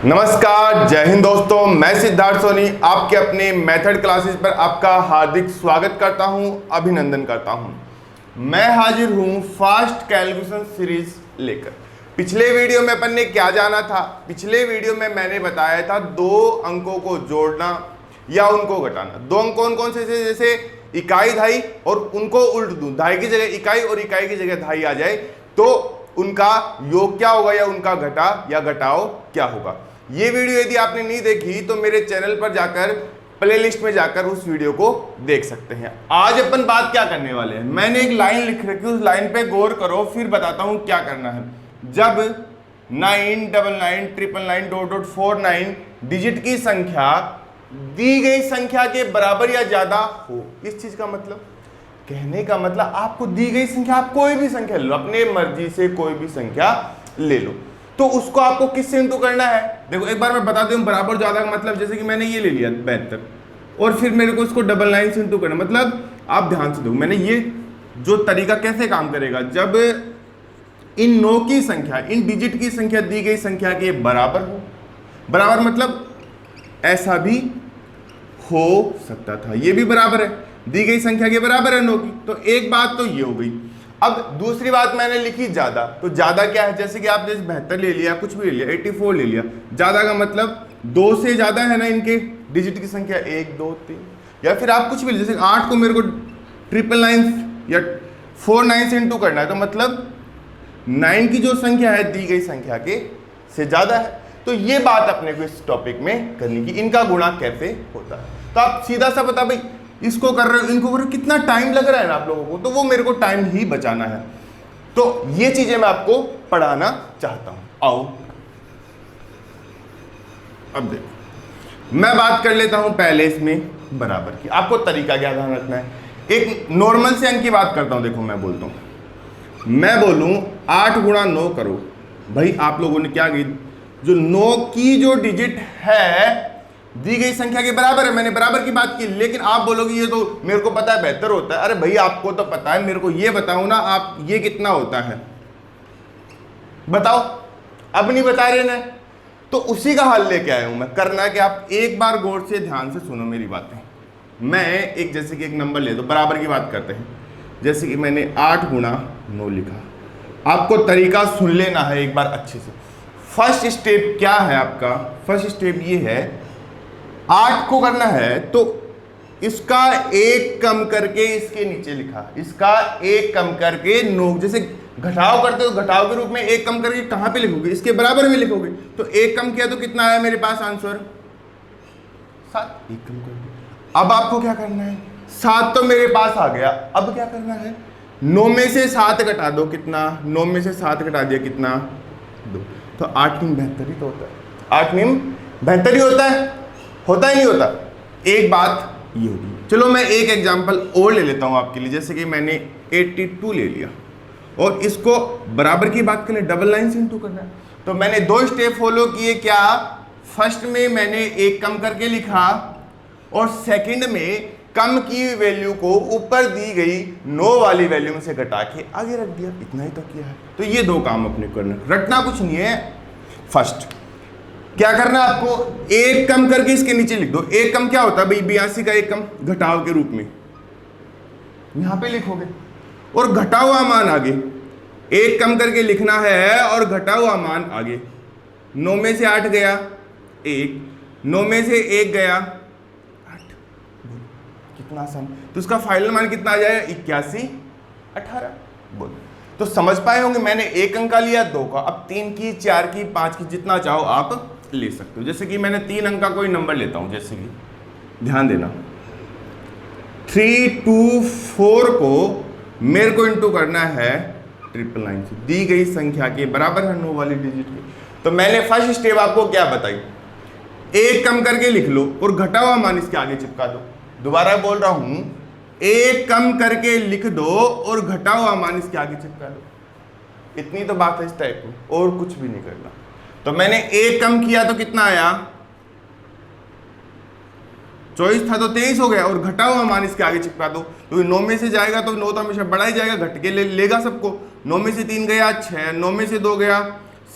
नमस्कार, जय हिंद दोस्तों। मैं सिद्धार्थ सोनी आपके अपने मेथड क्लासेस पर आपका हार्दिक स्वागत करता हूं, अभिनंदन करता हूं। मैं हाजिर हूं फास्ट कैलकुलेशन सीरीज लेकर। पिछले वीडियो में अपन ने क्या जाना था? पिछले वीडियो में मैंने बताया था दो अंकों को जोड़ना या उनको घटाना। दो अंक कौन कौन से? जैसे इकाई धाई और उनको उल्ट दूं, धाई की जगह इकाई और इकाई की जगह धाई आ जाए तो उनका योग क्या होगा या उनका घटा या घटाओ क्या होगा। ये वीडियो यदि आपने नहीं देखी तो मेरे चैनल पर जाकर प्लेलिस्ट में जाकर उस वीडियो को देख सकते हैं। आज अपन बात क्या करने वाले हैं, मैंने एक लाइन लिख रखी, उस लाइन पे गौर करो, फिर बताता हूं क्या करना है। जब 9999949 डिजिट की संख्या दी गई संख्या के बराबर या ज्यादा हो, इस चीज का मतलब, कहने का मतलब आपको दी गई संख्या, आप कोई भी संख्या ले लो, अपने मर्जी से कोई भी संख्या ले लो, तो उसको आपको किससे इंटू करना है। देखो एक बार मैं बता दूं, बराबर ज्यादा का मतलब, जैसे कि मैंने ये ले लिया 72 और फिर मेरे को इसको 99 से इंटू करना, मतलब आप ध्यान से दो, मैंने ये जो तरीका कैसे काम करेगा, जब इन 9 की संख्या, इन डिजिट की संख्या दी गई संख्या के बराबर हो, बराबर मतलब ऐसा भी हो सकता था, ये भी बराबर है, दी गई संख्या के बराबर है 9 की, तो एक बात तो ये हो गई। अब दूसरी बात मैंने लिखी ज्यादा, तो ज्यादा क्या है, जैसे कि आप जैसे 72 ले लिया, कुछ भी ले लिया, 84 ले लिया, ज्यादा का मतलब 2 से ज्यादा है ना इनके डिजिट की संख्या, 1 2 3, या फिर आप कुछ भी, जैसे 8 को मेरे को 999 या 49 से इंटू करना है, तो मतलब 9 की जो संख्या है दी गई संख्या के से ज्यादा है। तो ये बात अपने को इस टॉपिक में करनी की, इनका गुणा कैसे होता है। तो आप सीधा सा बता भाई, इसको कर रहे हो, इनको कर रहे हो, कितना टाइम लग रहा है ना आप लोगों को, तो वो मेरे को टाइम ही बचाना है, तो ये चीजें मैं आपको पढ़ाना चाहता हूं। आओ अब देखो, मैं बात कर लेता हूं पहले इसमें बराबर की। आपको तरीका क्या ध्यान रखना है, एक नॉर्मल से अंक की बात करता हूं। देखो मैं बोलता हूं, मैं बोलूं 8 गुणा 9 करो, भाई आप लोगों ने क्या की, जो 9 की जो डिजिट है दी गई संख्या के बराबर है, मैंने बराबर की बात की, लेकिन आप बोलोगे ये तो मेरे को पता है बेहतर होता है। अरे भाई आपको तो पता है, मेरे को ये बताओ ना, आप ये कितना होता है बताओ, अब नहीं बता रहे ना, तो उसी का हल लेके आया हूं मैं। करना है कि आप एक बार गौर से ध्यान से सुनो मेरी बातें। मैं एक, जैसे कि एक नंबर ले दो, बराबर की बात करते हैं, जैसे कि मैंने 8 गुणा 9 लिखा, आपको तरीका सुन लेना है एक बार अच्छे से। फर्स्ट स्टेप क्या है आपका, फर्स्ट स्टेप ये है, 8 को करना है तो इसका 1 कम करके इसके नीचे लिखा, इसका 1 कम करके 9, जैसे घटाव करते हो, घटाव के रूप में 1 कम करके कहां पे लिखोगे, इसके बराबर में लिखोगे, तो 1 कम किया तो कितना आया मेरे पास आंसर 7, 1 कम कर दिया। अब आपको क्या करना है, 7 तो मेरे पास आ गया, अब क्या करना है, 9 में से 7 घटा दो, कितना, 9 में से 7 घटा दिया कितना 2, तो 8 9 72 ही तो होता है, 8 9 72 ही होता है, होता ही नहीं होता। एक बात ये होगी। चलो मैं एक एग्जांपल और ले लेता हूं आपके लिए, जैसे कि मैंने 82 ले लिया और इसको बराबर की बात करें, 99 से इंटू करना है, तो मैंने 2 स्टेप फॉलो किए। क्या, फर्स्ट में मैंने 1 कम करके लिखा और सेकंड में कम की वैल्यू को ऊपर दी गई 9 वाली वैल्यू में से घटा के आगे रख दिया, इतना ही तो किया है। तो ये 2 काम अपने करना, रटना कुछ नहीं है। फर्स्ट क्या करना है आपको, 1 कम करके इसके नीचे लिख दो। 1 कम क्या होता है भाई, 82 का 1 कम घटाव के रूप में यहां पे लिखोगे, और घटा हुआ मान आगे, 1 कम करके लिखना है और घटा हुआ मान आगे। 9 में से 8 गया 1, 9 में से 1 गया 8, कितना आसान। तो उसका फाइनल मान कितना आ जाएगा, 81 18। बोल, तो समझ पाए होंगे, मैंने 1 अंक का लिया, 2 का, अब 3 की 4 की 5 की जितना चाहो आप ले सकते हो। जैसे कि मैंने 3 अंक का कोई नंबर लेता हूं, जैसे कि ध्यान देना, 324 को मेरे को इंटू करना है 999 से, दी गई संख्या के बराबर है 9 वाली डिजिट के। तो मैंने फर्स्ट स्टेप आपको क्या बताई, 1 कम करके लिख लो और घटा हुआ मान इसके आगे चिपका दो। दोबारा बोल रहा हूं, 1 कम करके लिख दो और घटा हुआ मान इसके आगे चिपका दो, इतनी तो बात है इस टाइप में, और कुछ भी नहीं करना। तो मैंने 1 कम किया तो कितना आया, 24 था तो 23 हो गया, और घटा हुआ मान इसके आगे चिपका दो, तो 9 में से जाएगा तो 9 तो हमेशा बड़ा ही जाएगा, घट के लेगा सबको। 9 में से 3 गया 6, 9 में से 2 गया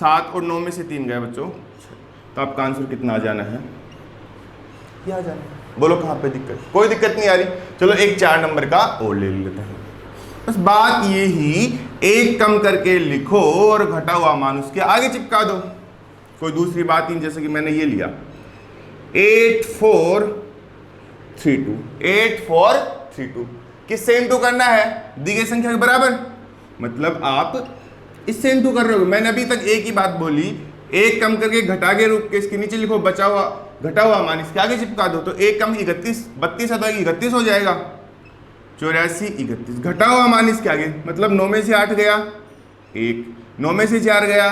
7 और 9 में से 3 गया बच्चों 6। तो आपका आंसर कितना आ जाना है, ये आ जाना है। बोलो कहाँ पे दिक्कत, कोई दिक्कत नहीं आ रही। चलो एक 4 नंबर का और ले लेते हैं। बस बात ये ही, एक कम करके लिखो और घटा हुआ मान उसके आगे चिपका दो, कोई दूसरी बात नहीं। जैसे कि मैंने ये लिया 8432, 8432 किससे इंटू करना है, दी गई संख्या के बराबर, मतलब आप इससे इंटू कर रहे हो। मैंने अभी तक एक ही बात बोली, एक कम करके घटा के रूप के इसके नीचे लिखो, बचा हुआ घटा हुआ मान इसके आगे चिपका दो, तो एक कम 31, 32 है तो 31 हो जाएगा, 84 31, घटा हुआ मान इसके आगे, मतलब 9 में से 8 गया 1, 9 में से 4 गया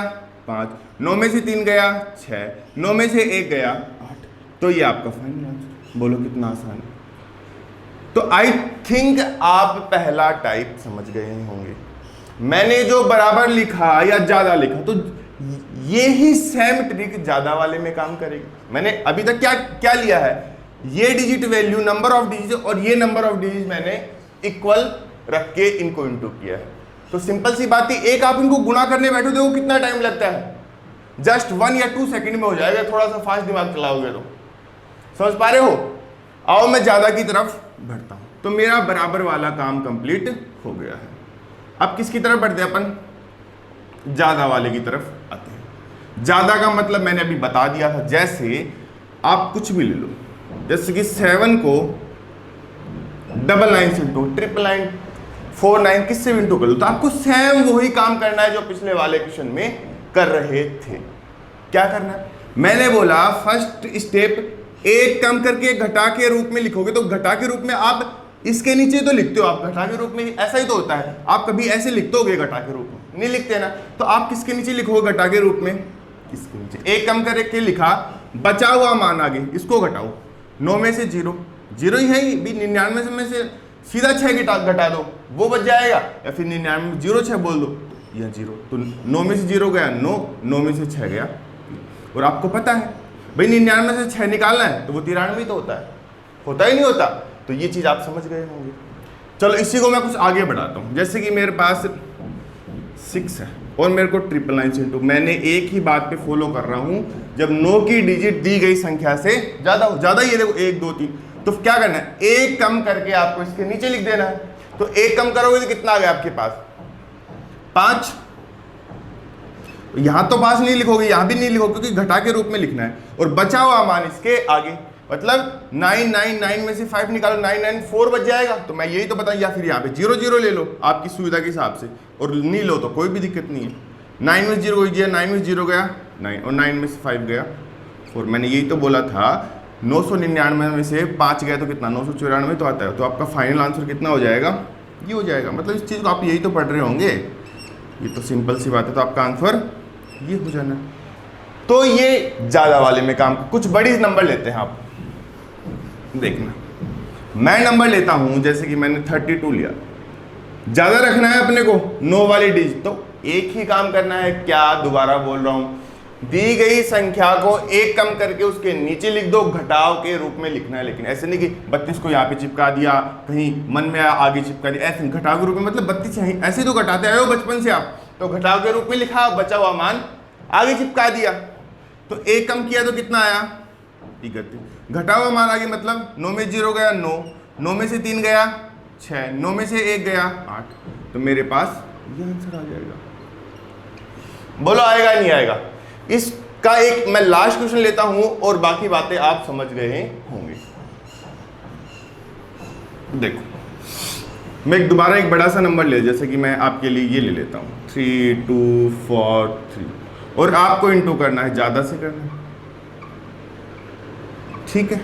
5, 9 में से 3 गया 6, 9 में से 1 गया 8, तो ये आपका फाइनल आंसर। बोलो कितना आसान है। तो आई थिंक आप पहला टाइप समझ गए होंगे। मैंने जो बराबर लिखा या ज्यादा लिखा, तो ये ही सेम ट्रिक ज्यादा वाले में काम करेगी। मैंने अभी तक क्या क्या लिया है, ये digit value number of digit और ये नंबर ऑफ डिजिट मैंने इक्वल रख के इनको इंटू किया है। तो सिंपल सी बात है, एक आप इनको गुणा करने बैठो देखो कितना टाइम लगता है, जस्ट 1 या 2 सेकंड में हो जाएगा, थोड़ा सा फास्ट दिमाग चलाओगे तो। समझ पा रहे हो? आओ मैं ज्यादा की तरफ बढ़ता हूं। तो मेरा बराबर वाला काम कंप्लीट हो गया है। अब किसकी तरफ बढ़ते हैं अपन, ज्यादा वाले की तरफ आते हैं। ज्यादा का मतलब मैंने अभी बता दिया था, जैसे आप कुछ भी ले लो, जैसे कि 7 को 99 से इंटू, 99949 किससे इंटू कर लो, तो आपको सेम वही काम करना है जो पिछले वाले क्वेश्चन में कर रहे थे। क्या करना है, मैंने बोला फर्स्ट स्टेप, एक कम करके घटा के रूप में लिखोगे, तो घटा के रूप में आप इसके नीचे तो लिखते हो, आप घटा के रूप में, ऐसा ही तो होता है, आप कभी ऐसे लिखते होगे घटा के रूप में, नहीं लिखते ना, तो आप किसके नीचे लिखोगे घटा के रूप में, इसके नीचे। एक कम करके लिखा, बचा हुआ मान आगे इसको घटाओ, 9 में से 0 0 ही है, भी 99 में से सीधा 6 घटा दो, वो बच जाएगा, या फिर 99 में 0 6 बोल दो, यह 0, तो 9 में से 0 गया 9, 9 में से 6 गया। और आपको पता है भाई 99 में से 6 निकालना है, तो वो 93 तो होता ही नहीं होता। तो ये चीज आप समझ गए होंगे। चलो इसी को मैं कुछ आगे बढ़ाता हूं। जैसे कि मेरे पास 6 है और मेरे को 999 से इंटू, मैंने एक ही बात पे फॉलो कर रहा हूं, जब 9 की डिजिट दी गई संख्या से ज्यादा हो, ज्यादा ये देखो 1 2 3, तो क्या करना है, एक कम करके आपको इसके नीचे लिख देना है। तो एक कम करोगे तो कितना आ गया आपके पास, 5। यहां तो 5 नहीं लिखोगे, यहां भी नहीं लिखोगे, क्योंकि घटा के रूप में लिखना है। और बचा हुआ मान इसके आगे, मतलब 999 में से 5 निकालो, 994 बच जाएगा। तो मैं यही तो बताऊं, या फिर यहाँ पे 0 0 ले लो आपकी सुविधा के हिसाब से, और नहीं लो तो कोई भी दिक्कत नहीं है। 9 में 0 गया, 9 में 0 गया 9, और 9 में से 5 गया 4। मैंने यही तो बोला था, 999 में से 5 गया तो कितना, 994 तो आता है। तो आपका फाइनल आंसर कितना हो जाएगा, ये हो जाएगा। मतलब इस चीज़ को आप यही तो पढ़ रहे होंगे, ये तो सिंपल सी बात है। तो आपका आंसर ये हो जाना। तो ये ज़्यादा वाले में काम, कुछ बड़ी नंबर लेते हैं आप, देखना मैं नंबर लेता हूं, जैसे कि मैंने 32 लिया, ज्यादा रखना है अपने को 9 वाली डिजिट, तो एक ही काम करना है। क्या, दोबारा बोल रहा हूं, दी गई संख्या को एक कम करके उसके नीचे लिख दो, घटाव के रूप में लिखना है। लेकिन ऐसे नहीं कि 32 को यहाँ पे चिपका दिया, कहीं मन में आगे चिपका दिया, ऐसे घटाव के रूप में, मतलब 32 ऐसे तो घटाते आए हो बचपन से आप, तो घटाव के रूप में लिखा, बचा हुआ मान आगे चिपका दिया, तो एक कम किया तो कितना आया 31, घटा हुआ मान आगे, मतलब 9 में 0 गया 9, 9 में से 3 गया 6, 9 में से 1 गया 8, तो मेरे पास ये आंसर आ जाएगा। बोलो आएगा नहीं आएगा? इसका एक मैं लास्ट क्वेश्चन लेता हूं और बाकी बातें आप समझ गए होंगे। देखो मैं दोबारा एक बड़ा सा नंबर ले, जैसे कि मैं आपके लिए ये ले लेता हूं 3 2 4 3, और आपको इंटू करना है, ज्यादा से करना है, ठीक है।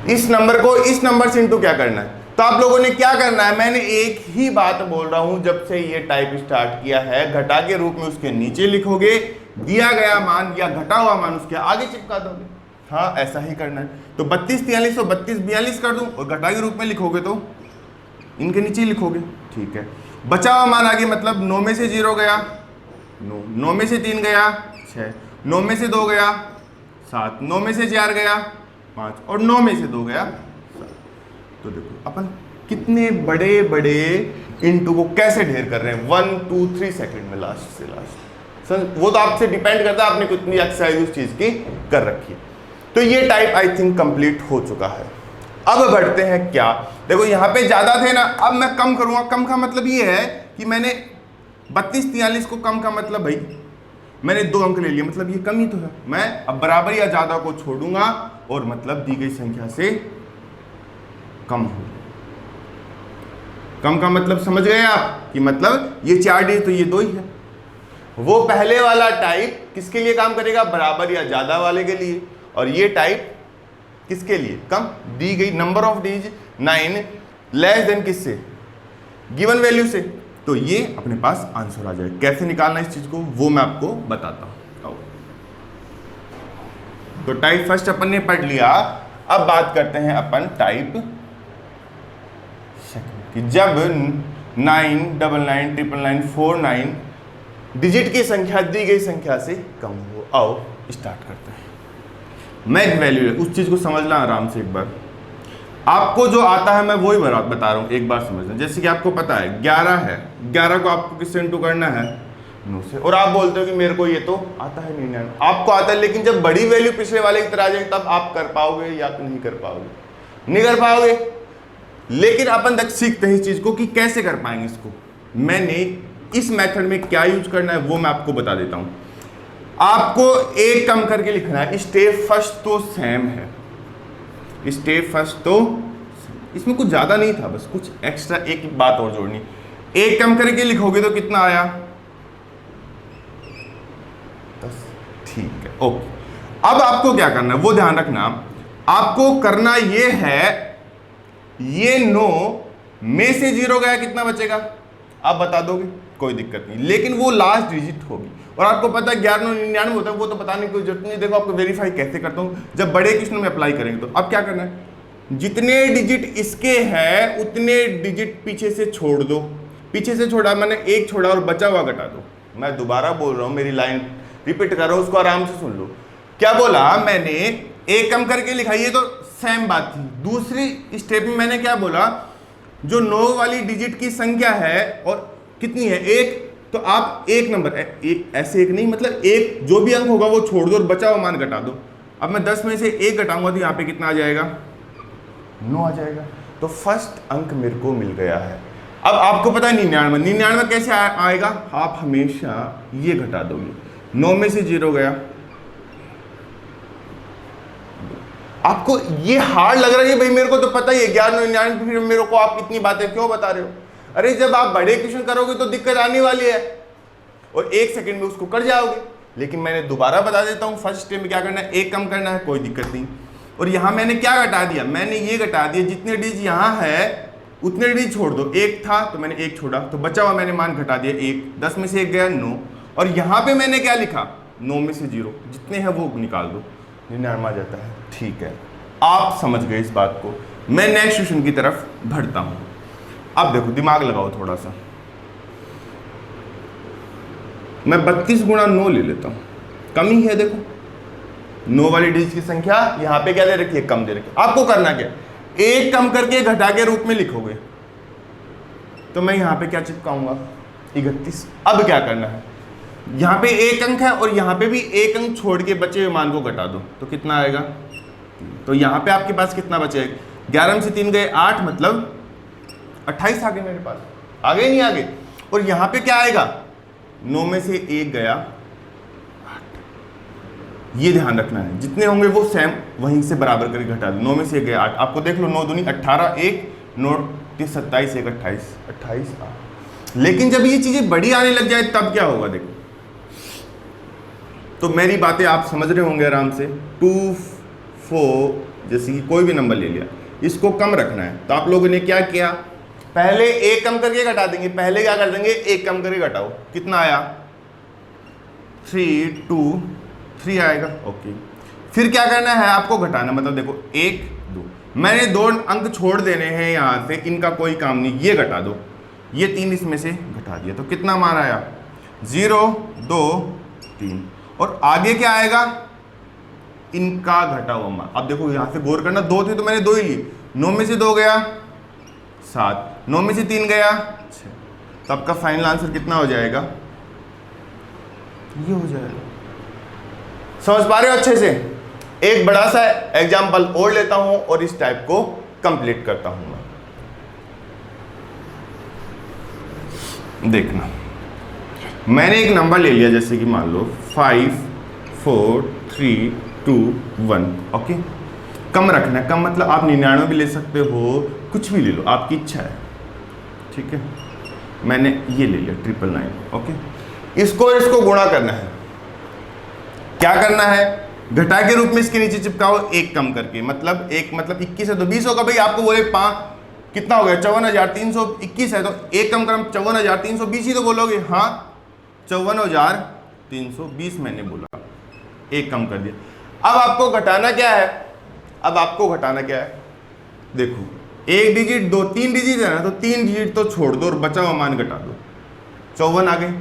इस नंबर को इस नंबर से इंटू क्या करना है, तो आप लोगों ने क्या करना है, मैंने एक ही बात बोल रहा हूं जब से ये टाइप स्टार्ट किया है, घटा के रूप में उसके नीचे लिखोगे, दिया गया मान या घटा हुआ मान उसके आगे चिपका दोगे। हाँ ऐसा ही करना है। तो 32 43 और 32 42 कर दूं, और घटा के रूप में लिखोगे तो इनके नीचे लिखोगे, ठीक है। बचा हुआ मान आगे, मतलब 9 में से 0 गया 9, 9 में से 3 गया 6, 9 में से 2 गया 7, 9 में से 4 गया 5, और 9 में से 2 गया 7। तो देखो अपन कितने बड़े बड़े इंटू को कैसे ढेर कर रहे हैं, 1 2 3 सेकंड में, लास्ट से लास्ट। वो तो आपसे डिपेंड करता है आपने कितनी एक्सरसाइज उस चीज की कर रखी है। तो ये टाइप आई थिंक कंप्लीट हो चुका है। अब बढ़ते हैं क्या, देखो यहाँ पे ज्यादा थे ना, अब मैं कम करूंगा। कम का मतलब ये है कि मैंने 32-43 को कम का मतलब भाई मैंने 2 अंक ले लिए, मतलब ये कम ही तो है। मैं अब बराबर या ज्यादा को छोड़ूंगा और मतलब दी गई संख्या से कम हो। कम का मतलब समझ गए आप कि मतलब ये 4 डिजिट तो ये 2 ही है। वो पहले वाला टाइप किसके लिए काम करेगा, बराबर या ज्यादा वाले के लिए, और ये टाइप किसके लिए, कम। दी गई number of digit 9 less than किससे, गिवन वैल्यू से। तो ये अपने पास आंसर आ जाएगा। कैसे निकालना इस चीज को वो मैं आपको बताता हूं। तो टाइप फर्स्ट अपन ने पढ़ लिया। अब बात करते हैं अपन टाइप सेकंड कि जब 9999949 डिजिट की संख्या दी गई संख्या से कम हो। आओ स्टार्ट करते हैं। मैं एक वैल्यू है उस चीज को समझना आराम से एक बार। आपको जो आता है मैं वही बता रहा हूं, एक बार समझना। जैसे कि आपको पता है 11 है, 11 को आपको किससे इंटू करना है, 9 से। और आप बोलते हो कि मेरे को ये तो आता है 99, आपको आता है, लेकिन जब बड़ी वैल्यू पिछले वाले की तरह आ जाएगी तब आप कर पाओगे या नहीं कर पाओगे, नहीं कर पाओगे। लेकिन अपन तक सीखते हैं इस चीज को कि कैसे कर पाएंगे इसको। मैंने इस मेथड में क्या यूज करना है वो मैं आपको बता देता हूं। आपको एक कम करके लिखना है। स्टेप फर्स्ट तो सेम है, स्टेप फर्स्ट तो इसमें कुछ ज्यादा नहीं था, बस कुछ एक्स्ट्रा एक बात और जोड़नी। एक कम करके लिखोगे तो कितना आया, 10। ठीक है, ओके। अब आपको क्या करना है वो ध्यान रखना। आपको करना ये है, ये 9 में से 0 गया कितना बचेगा आप बता दोगे, कोई दिक्कत नहीं, लेकिन वो लास्ट डिजिट होगी। और आपको पता है 1199 होता है, वो तो बताने की कोई जरूरत नहीं। देखो आपको वेरीफाई कैसे करता हूं, जब बड़े क्वेश्चन में अप्लाई करेंगे। तो अब क्या करना है, जितने डिजिट इसके हैं उतने डिजिट पीछे से छोड़ दो। पीछे से छोड़ा मैंने एक छोड़ा और बचा हुआ घटा दो। मैं दोबारा बोल रहा हूं, मेरी लाइन रिपीट कर रहा हूं, उसको आराम से सुन लो। क्या बोला मैंने, एक कम करके लिखा, ये तो सेम बात थी। दूसरी स्टेप में मैंने क्या बोला, जो 9 वाली डिजिट की संख्या है और कितनी है, एक, तो आप एक नंबर ऐसे एक नहीं, मतलब एक जो भी अंक होगा वो छोड़ दो और बचा हुआ मान घटा दो। अब मैं 10 में से 1 घटाऊंगा तो यहाँ पे कितना आ जाएगा, 9 आ जाएगा। तो फर्स्ट अंक मेरे को मिल गया है। अब आपको पता है 99 कैसे आएगा, आप हमेशा ये घटा दोगे। 9 में से 0 गया। आपको ये हार्ड लग रहा है कि भाई मेरे को तो पता ही है 1199, फिर मेरे को आप इतनी बातें क्यों बता रहे हो। अरे जब आप बड़े क्वेश्चन करोगे तो दिक्कत आने वाली है और 1 सेकंड में उसको कर जाओगे। लेकिन मैंने दोबारा बता देता हूं, फर्स्ट स्टेप में क्या करना है, एक कम करना है, कोई दिक्कत नहीं। और यहां मैंने क्या घटा दिया, मैंने ये घटा दिया, जितने डिजिट यहां है उतने डिजिट छोड़ दो। 1 था तो मैंने 1 छोड़ा, तो बचा हुआ मैंने मान घटा दिया 1। 10 में से 1 गया 9। और यहां पे मैंने क्या लिखा, 9 में से 0 जितने हैं वो निकाल दो, 99 आ जाता है। ठीक है, आप समझ गए इस बात को। मैं नेक्स्ट क्वेश्चन की तरफ बढ़ता हूं। अब देखो दिमाग लगाओ थोड़ा सा। मैं 32 गुणा 9 ले लेता हूं, कम ही है। देखो 9 वाली डिजिट की संख्या यहां पे क्या दे रखी है, कम दे रखी है। आपको करना क्या, एक कम करके घटा के रूप में लिखोगे। तो मैं यहां पे क्या चिपकाऊंगा, 31। अब क्या करना है, यहां पे एक अंक है और यहां पे भी एक अंक छोड़ के बचे हुए मान को घटा दो, तो कितना आएगा। तो यहां पे आपके पास कितना बचेगा, 11 में से 3 गए 8, मतलब 28 आ गए मेरे पास। आगे नहीं आगे। और यहां पे क्या आएगा, 9 में से 1 गया 8। ये ध्यान रखना है, जितने होंगे वो सेम वहीं से बराबर करके घटा दो। 9 में से 1 गया 8। आपको देख लो, 9 दूनी 18, 1 9 27 1 28 28 लेकिन जब ये चीजें बड़ी आने लग जाए तब क्या होगा, देखो। तो मेरी बातें आप समझ रहे होंगे आराम से। 2 4 जैसे कि कोई भी नंबर ले लिया, इसको कम रखना है। तो आप लोगों ने क्या किया, पहले एक कम करके घटा देंगे। पहले क्या कर देंगे, एक कम करके घटाओ, कितना आया 3 2 3 आएगा। ओके, फिर क्या करना है आपको, घटाना। मतलब देखो 1 2, मैंने 2 अंक छोड़ देने हैं यहां से, इनका कोई काम नहीं, ये घटा दो। ये 3 इसमें से घटा दिया, तो कितना मान आया 0 2 3। और आगे क्या आएगा, इनका घटा हुआ मान। अब देखो यहां से गौर करना, 2 थे तो मैंने 2 ही लिए। 9 में से 2 गया 7, 9 में से 3 गया 6। तो आपका फाइनल आंसर कितना हो जाएगा, ये हो जाएगा। समझ पा रहे हो अच्छे से? एक बड़ा सा एग्जाम्पल और लेता हूं और इस टाइप को कंप्लीट करता हूं मैं। देखना, मैंने एक नंबर ले लिया जैसे कि मान लो 5 4 3 2 1। ओके, कम रखना है। कम मतलब आप 99 भी ले सकते हो, कुछ भी ले लो, आपकी इच्छा है। ठीक है, मैंने ये ले लिया 999। ओके, इसको गुणा करना है। क्या करना है? घटा के रूप में इसके नीचे चिपकाओ एक कम करके, मतलब 21 है तो 20 होगा। भाई आपको बोले 5 कितना हो गया, 54,321 है तो एक कम करम 54,320 ही तो बोलोगे। हाँ, 54,320 मैंने बोला, एक कम कर दिया। अब आपको घटाना क्या है? देखो, एक डिजिट 2 3 डिजिट है ना, तो 3 डिजिट तो छोड़ दो और बचा हुआ मान घटा दो। 54 आ गए,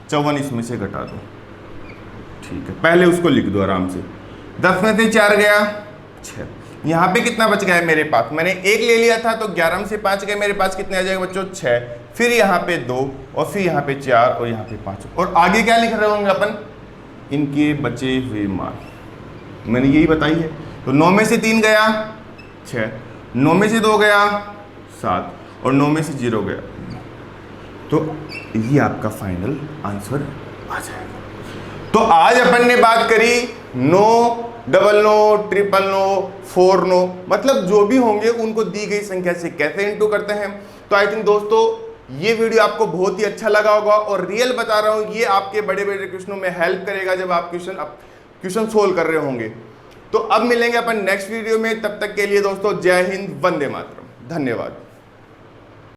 54 इसमें से घटा दो। ठीक है, पहले उसको लिख दो आराम से। 10 में से 4 गया 6। यहाँ पे कितना बच गया है मेरे पास? मैंने 1 ले लिया था तो 11 में से 5 गए, मेरे पास कितने आ जाएगा बच्चों? 6। फिर यहाँ पे 2 और फिर यहाँ पे 4 और यहाँ पे 5। और आगे क्या लिख रहे होंगे अपन? इनके बचे हुए मान, मैंने यही बताई है। तो 9 में से 3 गया 6, 9 में से 2 गया 7 और 9 में से 0 गया। तो ये आपका फाइनल आंसर आ जाएगा। तो आज अपन ने बात करी no, double no, triple no, 4 no, मतलब जो भी होंगे उनको दी गई संख्या से कैसे इंटू करते हैं। तो आई थिंक दोस्तों ये वीडियो आपको बहुत ही अच्छा लगा होगा और रियल बता रहा हूं, ये आपके बड़े बड़े क्वेश्चनों में हेल्प करेगा जब आप क्वेश्चन सोल्व कर रहे होंगे। तो अब मिलेंगे अपन नेक्स्ट वीडियो में, तब तक के लिए दोस्तों जय हिंद, वंदे मातरम, धन्यवाद।